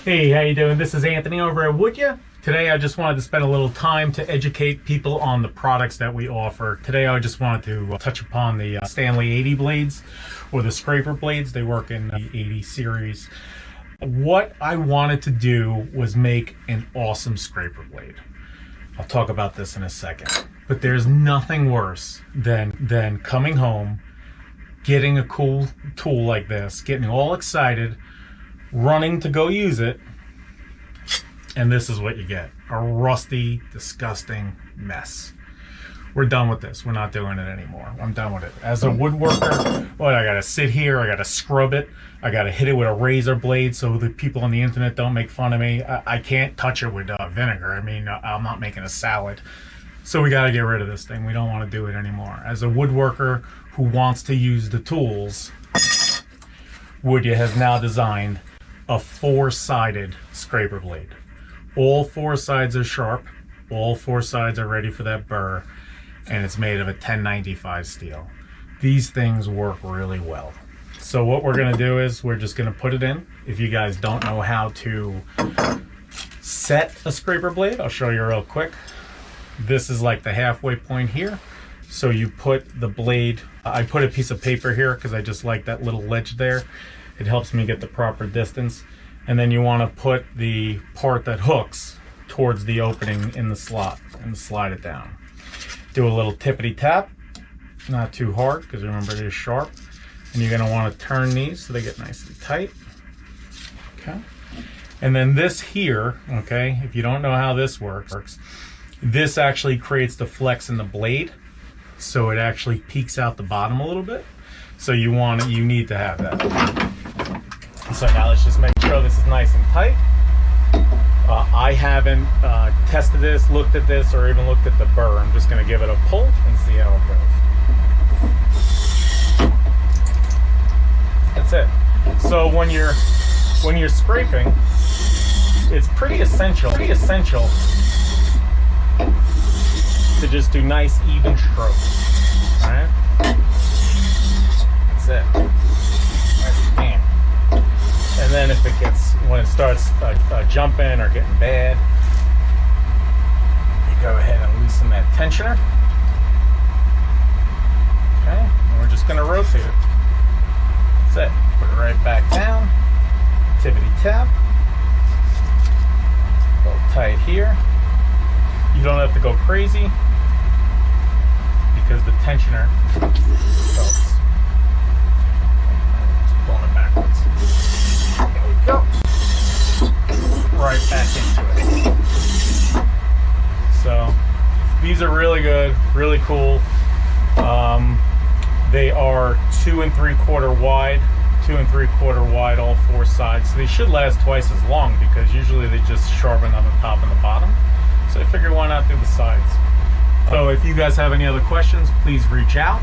Hey, how you doing? This is Anthony over at Woodya. Today I just wanted to spend a little time to educate people on the products that we offer. Today I just wanted to touch upon the Stanley 80 blades, or the scraper blades. They work in the 80 series. What I wanted to do was make an awesome scraper blade. I'll talk about this in a second. But there's nothing worse than coming home, getting a cool tool like this, getting all excited, running to go use it, and this is what you get: a rusty, disgusting mess. We're done with this. We're not doing it anymore. I'm done with it. As a woodworker, what, I gotta sit here, I gotta scrub it, I gotta hit it with a razor blade so the people on the internet don't make fun of me. I can't touch it with vinegar. I mean, I'm not making a salad. So we gotta get rid of this thing. We don't want to do it anymore. As a woodworker who wants to use the tools, Woodya has now designed a 4-sided scraper blade. All 4 sides are sharp, all 4 sides are ready for that burr, and it's made of a 1095 steel. These things work really well. So what we're gonna do is we're just gonna put it in. If you guys don't know how to set a scraper blade, I'll show you real quick. This is like the halfway point here. So you put the blade, I put a piece of paper here because I just like that little ledge there. It helps me get the proper distance. And then you want to put the part that hooks towards the opening in the slot and slide it down. Do a little tippity tap, not too hard because remember it is sharp. And you're going to want to turn these so they get nice and tight. Okay. And then this here, okay, if you don't know how this works, this actually creates the flex in the blade. So it actually peeks out the bottom a little bit. So you need to have that. So now let's just make sure this is nice and tight. I haven't tested this, looked at this, or even looked at the burr. I'm just going to give it a pull and see how it goes. That's it. So when you're scraping, it's pretty essential to just do nice even strokes. All right. That's it. Nice and clean. And then when it starts jumping or getting bad, you go ahead and loosen that tensioner. Okay, and we're just gonna rotate it. That's it. Put it right back down. Tippity tap. A little tight here. You don't have to go crazy because the tensioner helps. Pulling it backwards. There we go. Right back into it. So these are really good, really cool. They are 2 3/4 wide, 2 3/4 wide, all 4 sides. So they should last twice as long because usually they just sharpen on the top and the bottom. So I figured why not do the sides. So if you guys have any other questions, please reach out.